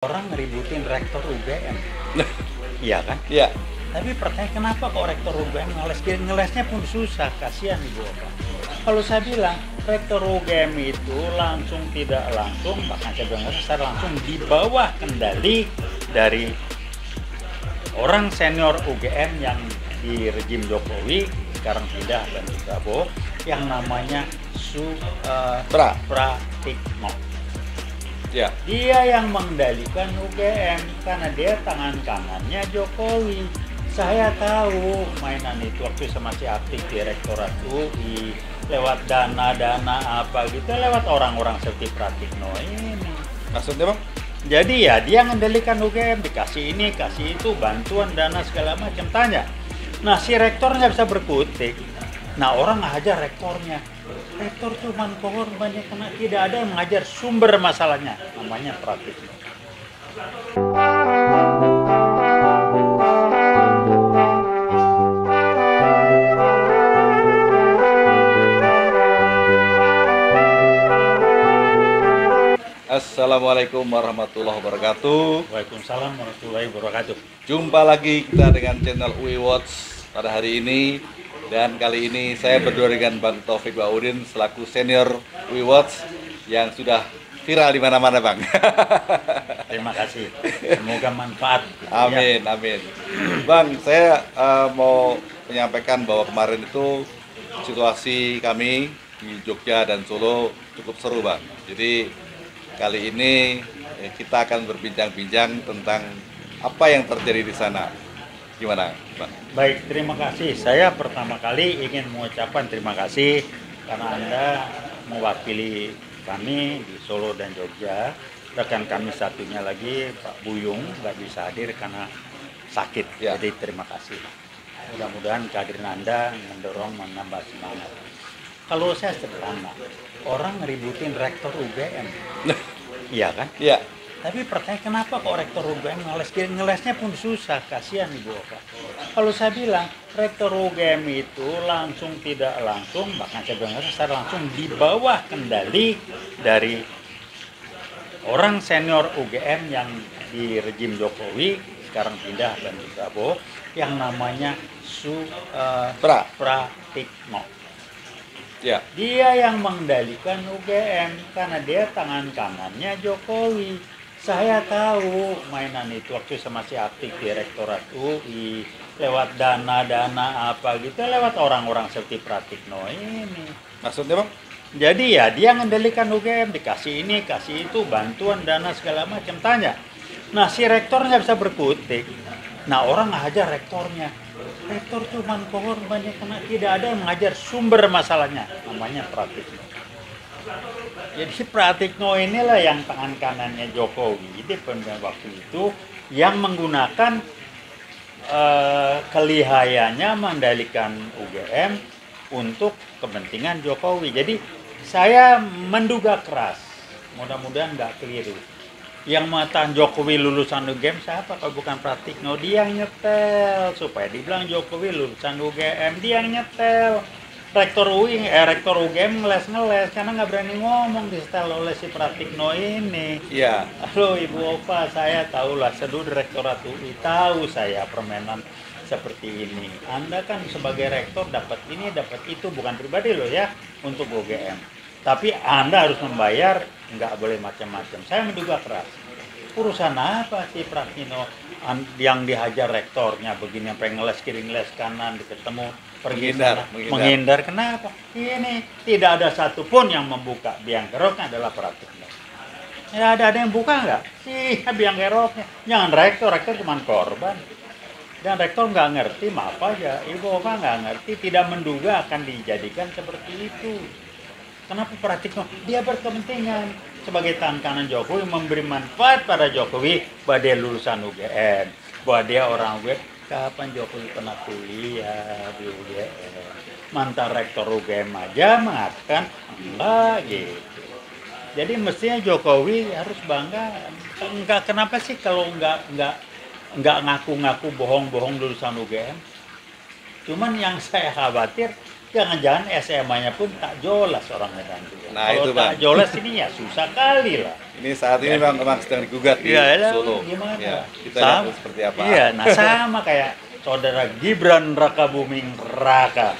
Orang ngeributin rektor UGM, iya kan? Iya. Tapi pertanyaan kenapa kok rektor UGM ngeles? Ngelesnya pun susah, kasihan ibu bapak. Kalau saya bilang rektor UGM itu langsung tidak langsung, bahkan saya bilang secara langsung di bawah kendali dari orang senior UGM yang di rejim Jokowi sekarang pindah dan Prabowo yang namanya Pratikno. Ya. Dia yang mengendalikan UGM karena dia tangan kanannya Jokowi. Saya tahu mainan itu waktu saya masih aktif di Rektorat UI, lewat dana-dana apa gitu, lewat orang-orang seperti Pratikno ini. Maksudnya bang? Jadi ya dia mengendalikan UGM, dikasih ini, kasih itu, bantuan, dana segala macam. Tanya, nah si rektornya bisa berkutik. Nah orang ngajar rektornya. Rektor cuma korbannya karena tidak ada yang mengajar sumber masalahnya, namanya Pratikno. Assalamualaikum warahmatullahi wabarakatuh. Waalaikumsalam warahmatullahi wabarakatuh. Jumpa lagi kita dengan channel UI Watch pada hari ini. Dan kali ini saya berdua dengan Bang Taufik Baudin selaku senior UI Watch yang sudah viral di mana-mana bang. Terima kasih. Semoga manfaat. Amin, Ya. amin. Bang, saya mau menyampaikan bahwa kemarin itu situasi kami di Jogja dan Solo cukup seru bang. Jadi kali ini kita akan berbincang-bincang tentang apa yang terjadi di sana. Gimana, Bang? Baik, terima kasih. Saya pertama kali ingin mengucapkan terima kasih karena Anda mewakili kami di Solo dan Jogja. Rekan kami satunya lagi, Pak Buyung, nggak bisa hadir karena sakit. Ya. Jadi terima kasih. Mudah-mudahan kehadiran Anda mendorong, menambah semangat. Kalau saya sederhana, orang ngeributin rektor UGM, iya kan? Iya. Tapi pertanyaan kenapa kok rektor UGM ngeles? Ngelesnya pun susah, kasihan ibu bapak. Kalau saya bilang rektor UGM itu langsung tidak langsung, bahkan saya bilang secara langsung di bawah kendali dari orang senior UGM yang di rejim Jokowi sekarang pindah dan Prabowo yang namanya Pratikno. Ya. Dia yang mengendalikan UGM karena dia tangan kanannya Jokowi. Saya tahu mainan itu waktu saya masih aktif di Rektorat UI, lewat dana-dana apa gitu, lewat orang-orang seperti Pratikno ini. Maksudnya bang? Jadi ya dia mengendalikan UGM, dikasih ini, kasih itu, bantuan, dana segala macam. Tanya, nah si rektornya bisa berkutik. Nah orang ngajar rektornya. Rektor cuma korbannya karena tidak ada yang mengajar sumber masalahnya, namanya Pratikno. Jadi Pratikno inilah yang tangan kanannya Jokowi di waktu itu yang menggunakan kelihayannya mengendalikan UGM untuk kepentingan Jokowi. Jadi saya menduga keras, mudah-mudahan nggak keliru. Yang mengatakan Jokowi lulusan UGM siapa kalau bukan Pratikno? Dia yang nyetel supaya dibilang Jokowi lulusan UGM, dia yang nyetel. Rektor UGM ngeles karena nggak berani ngomong disetel oleh si Pratikno ini. Iya. Halo Ibu Opa, saya tahulah seluruh Rektorat UI, tahu saya permainan seperti ini. Anda kan sebagai rektor dapat ini, dapat itu, bukan pribadi loh ya, untuk UGM. Tapi Anda harus membayar, nggak boleh macam-macam. Saya menduga keras. Urusan apa sih Pratikno yang dihajar rektornya begini sampai ngeles kiri ngeles kanan ketemu pergi menghindar. Kenapa? Ini tidak ada satupun yang membuka biang keroknya adalah Pratikno. Ya ada yang buka nggak? Iya biang keroknya. Jangan rektor cuma korban. Dan rektor nggak ngerti, maaf aja, Ibu Opa nggak ngerti, tidak menduga akan dijadikan seperti itu. Kenapa Pratikno? Dia berkepentingan sebagai tangan kanan Jokowi memberi manfaat pada Jokowi bahwa dia lulusan UGM, bahwa dia orang UGM. Kapan Jokowi pernah kuliah di UGM? Mantan rektor UGM aja mengatakan enggak gitu. Jadi mestinya Jokowi harus bangga. Enggak, kenapa sih kalau enggak ngaku-ngaku bohong-bohong lulusan UGM? Cuman yang saya khawatir Jangan-jangan SMA-nya pun tak jelas orang Medan juga. Nah, Kalau itu, tak Bang. jelas ini ya susah kali lah. Ini saat ini memang sedang digugat di Iya, Solo. gimana? Ya, kita lihat seperti apa. Iya, nah sama kayak saudara Gibran Raka Buming Raka.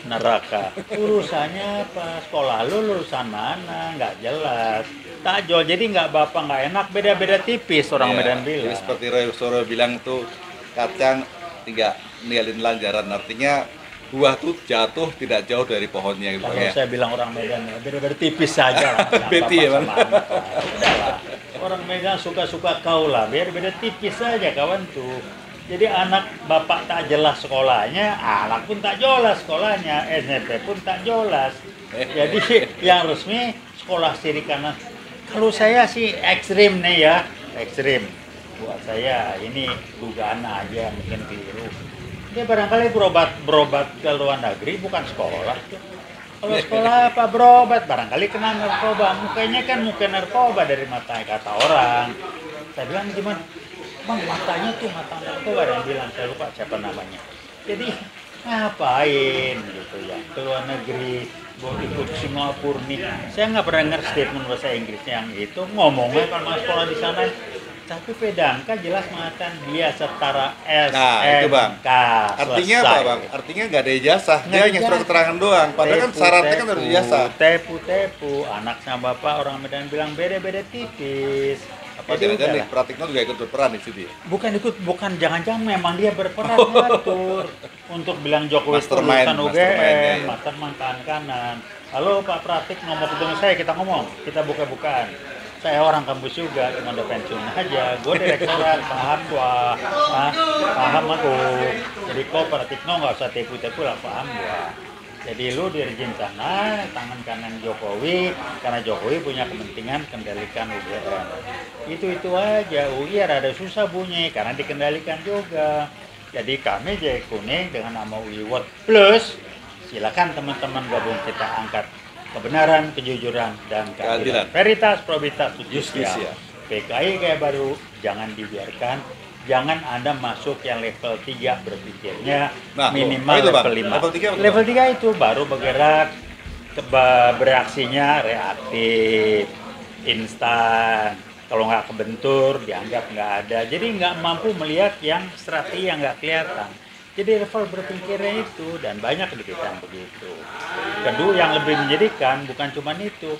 Neraka. Urusannya apa? Sekolah lu lulusan mana? Nggak jelas. Tak jual, jadi nggak bapak nggak enak, beda-beda tipis orang Iya, Medan jadi bilang. seperti Roy Soro bilang tuh, kacang tidak ninggalin lanjaran, artinya buah tuh jatuh tidak jauh dari pohonnya gitu Kalau ya. saya bilang orang Medan, ya, beda-beda tipis saja lah. Nggak Beti ya, Bang? apa-apa sama anak lah. Udahlah. Orang Medan suka-suka kau lah, biar beda tipis saja kawan tuh. Jadi anak bapak tak jelas sekolahnya, anak pun tak jelas sekolahnya, SMP pun tak jelas. Jadi yang resmi sekolah kiri kanan. Kalau saya sih ekstrim nih ya, ekstrim. Buat saya ini dugaan aja, mungkin keliru. Dia barangkali berobat ke luar negeri, bukan sekolah. Kalau sekolah apa berobat, barangkali kena narkoba. Mukanya kan muka narkoba dari mata kata orang. Saya bilang gimana? Bang, matanya tuh mata narkoba, ada yang bilang, saya lupa siapa namanya. Jadi ngapain gitu ya, ke luar negeri, mau ikut Singapura nih. Saya nggak pernah dengar statement bahasa Inggrisnya yang itu, ngomongnya kalau mau sekolah di sana. Tapi Pedangka jelas mengatakan dia setara SMK. Nah, itu Bang. Artinya selesai. apa Bang? Artinya nggak ada ijazah, dia hanya surat ijazah. keterangan doang. Padahal kan syaratnya kan harus ijazah. Tepu, anak sama bapak orang Medan bilang beda-beda tipis. Apa Jadi jangan-jangan udahlah. nih, Pratikno juga ikut berperan di situ ya? Bukan jangan-jangan memang dia berperan ngatur untuk bilang Jokowi itu Mastermind, lulusan mastermind-nya, UGM, ya. mastermind tangan kanan. Halo Pak Pratik, mau ketemu saya, kita ngomong, kita buka-bukaan. Saya orang kampus juga, cuma udah pensiun aja. Gue direktorat, paham gua, paham aku. Jadi kok Pratikno nggak usah tepu-tepu lah, paham gua. Jadi lu dirjen sana, tangan kanan Jokowi, karena Jokowi punya kepentingan kendalikan UGM. Itu aja, UI rada susah bunyi, karena dikendalikan juga. Jadi kami Jaya Kuning dengan nama UI World Plus, silakan teman-teman gabung, kita angkat kebenaran, kejujuran, dan keadilan. Veritas, probitas, justisia. PKI kayak baru, jangan dibiarkan. Jangan Anda masuk yang level 3 berpikirnya, Nah, minimal itu, Bang. level 5. Level 3 apa, Level 3 itu baru bergerak, bereaksinya reaktif, instan. Kalau nggak kebentur, dianggap nggak ada. Jadi nggak mampu melihat yang strategi yang nggak kelihatan. Jadi level berpikirnya itu, dan banyak di kita yang begitu. Kedua, yang lebih menjadikan bukan cuma itu.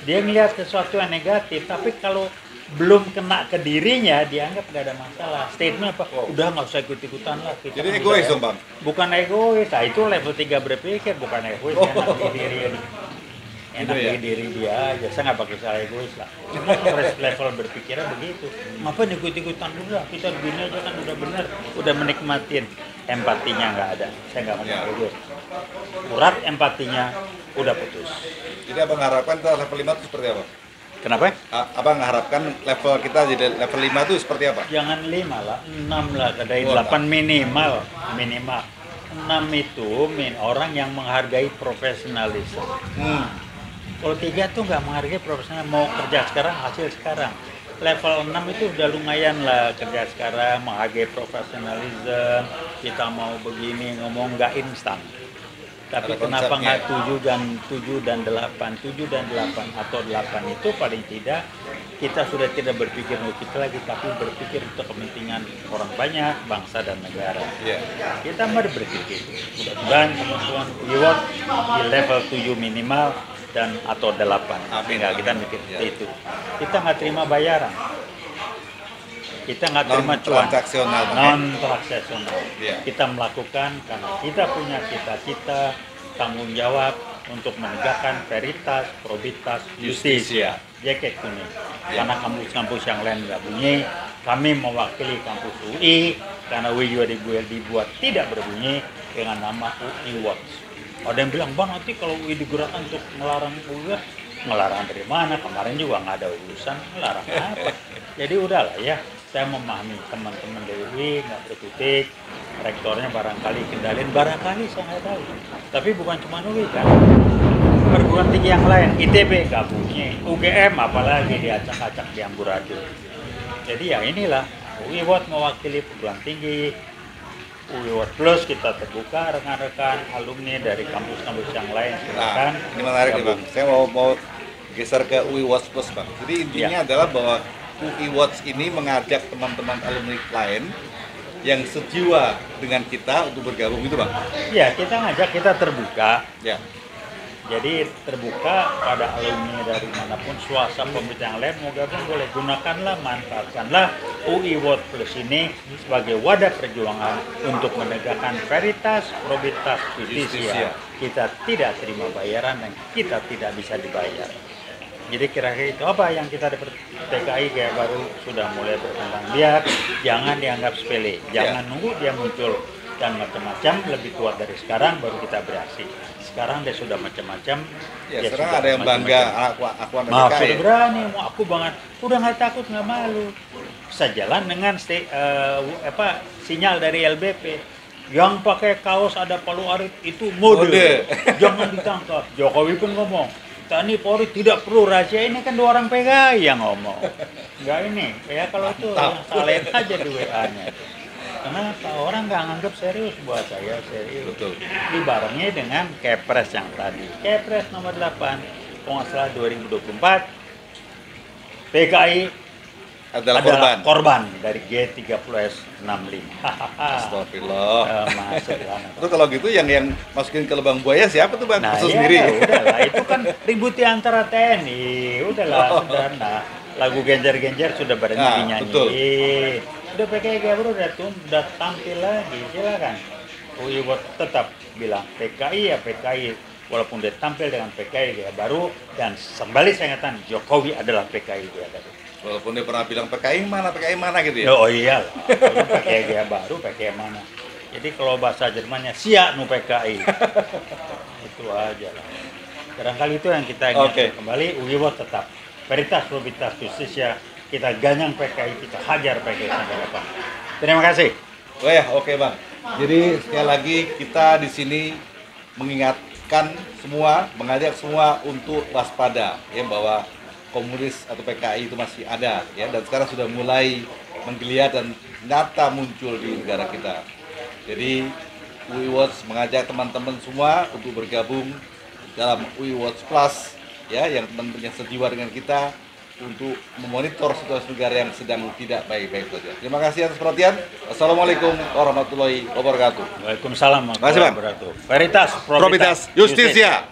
Dia melihat sesuatu yang negatif, tapi kalau belum kena ke dirinya, dianggap nggak ada masalah. Statement apa? Udah nggak usah ikut-ikutan lah. Kita Jadi kan egois udah- dong, Bang? Bukan egois, nah itu level 3 berpikir, bukan egois. Enak di diri enak Gitu ya? di diri dia aja, saya nggak pakai saya egois lah. Cuma level berpikirnya begitu. Ngapain ikut-ikutan dulu lah, kita begini aja kan udah bener, udah menikmatin. Empatinya nggak ada, saya nggak ngomong Ya. egois. Urat empatinya udah putus. Jadi abang harapkan kita level 5 itu seperti apa? Kenapa? Abang harapkan level kita jadi level 5 itu seperti apa? Jangan 5 lah, 6 lah, dari Oh, 8 minimal. 6 itu orang yang menghargai profesionalisme. Kalau 3 tuh nggak menghargai profesional, mau kerja sekarang, hasil sekarang. Level 6 itu udah lumayan lah, kerja sekarang, menghargai profesionalisme, kita mau begini, ngomong nggak instan. Tapi Ada kenapa konsepnya. nggak 7 dan 8 atau 8 itu paling tidak kita sudah tidak berpikir untuk kita lagi, tapi berpikir untuk kepentingan orang banyak, bangsa dan negara. Iya. Kita mari berpikir itu. Mudah-mudahan teman-teman reward di level 7 minimal dan atau 8. Amin. Enggak, kita mikir Ya. itu. Kita nggak terima bayaran. Kita nggak terima cuan. Non-transaksional, Bang, ya? Non-transaksional. Iya. Kita melakukan karena kita punya cita-cita, tanggung jawab untuk menegakkan veritas, probitas, justisia. Jaket kuning. Ya. Karena kampus-kampus yang lain nggak bunyi, kami mewakili kampus UI karena UI juga dibuat tidak berbunyi dengan nama UI Works. Ada yang bilang, Bang, nanti kalau UI digunakan untuk melarang UI, ngelarang dari mana? Kemarin juga nggak ada urusan, ngelarang apa? Jadi udahlah ya, saya memahami teman-teman dari UI nggak berkutik, rektornya barangkali kendalin, barangkali saya nggak tahu. Tapi bukan cuma UI kan, perguruan tinggi yang lain, ITB nggak bunyi, UGM apalagi diacak-acak di amburadul. Jadi ya inilah, UI buat mewakili perguruan tinggi, UI World Plus kita terbuka rekan-rekan alumni dari kampus-kampus yang lain. Silakan. Nah, ini menarik nih Bang. Saya mau geser ke UI Watch Plus Bang. Jadi intinya adalah bahwa UI Watch ini mengajak teman-teman alumni lain yang sejiwa dengan kita untuk bergabung itu Bang. Ya, kita ngajak, kita terbuka. Ya. Jadi terbuka pada alumni dari manapun, swasta pemerintah yang lain mau gabung boleh, gunakanlah, manfaatkanlah UI World Plus ini sebagai wadah perjuangan untuk menegakkan veritas, probitas, justisia. Kita tidak terima bayaran dan kita tidak bisa dibayar. Jadi kira-kira itu apa yang kita dapat. PKI kayak baru sudah mulai berkembang biak, jangan dianggap sepele, jangan nunggu dia muncul dan macam-macam, lebih kuat dari sekarang baru kita beraksi. Sekarang dia sudah macam-macam. Ya, sekarang ada yang bangga aku anak Maaf, PKI. sudah berani, mau aku banget, udah nggak takut, nggak malu. Bisa jalan dengan sinyal dari LBP. Yang pakai kaos ada Palu Arit itu mode. Jangan ditangkap. Jokowi pun ngomong, Tani Polri tidak perlu rahasia, ini kan 2 orang PKI yang ngomong. Enggak ini, ya kalau itu salin aja di WA-nya. Kenapa? Orang nggak nganggap serius, buat saya serius. Betul. Dibarengi dengan Kepres yang tadi. Kepres nomor 8, kalau nggak salah 2024, PKI adalah korban dari G30S65. Astagfirullah. Masuklah. Itu kalau gitu yang masukin ke lubang buaya siapa tuh Bang? Nah, Khusus iya, sendiri. udahlah, itu kan ribut di antara TNI. Udahlah, sederhana. Lagu genjer-genjer sudah berhenti dinyanyi. Betul. Udah PKI Gabro udah tampil lagi, silakan. UI tetap bilang PKI ya PKI, walaupun dia tampil dengan PKI dia baru, dan kembali saya ingatkan Jokowi adalah PKI dia tadi. Walaupun dia pernah bilang PKI mana gitu ya. Oh iya, PKI dia baru, PKI mana. Jadi kalau bahasa Jermannya siap nu PKI. Itu aja lah. Barangkali itu yang kita ingin. Kembali UI tetap veritas, probitas, justisia. Kita ganyang PKI, kita hajar PKI sampai depan. Terima kasih. Oh ya, oke Bang. Jadi sekali lagi kita di sini mengingatkan semua, mengajak semua untuk waspada ya, bahwa komunis atau PKI itu masih ada ya, dan sekarang sudah mulai menggeliat dan nyata muncul di negara kita. Jadi UI Watch mengajak teman-teman semua untuk bergabung dalam UI Watch Plus ya, yang teman-teman yang sejiwa dengan kita untuk memonitor situasi negara yang sedang tidak baik-baik saja. Terima kasih atas perhatian. Assalamualaikum warahmatullahi wabarakatuh. Waalaikumsalam warahmatullahi wabarakatuh. Veritas, probitas, Justisia.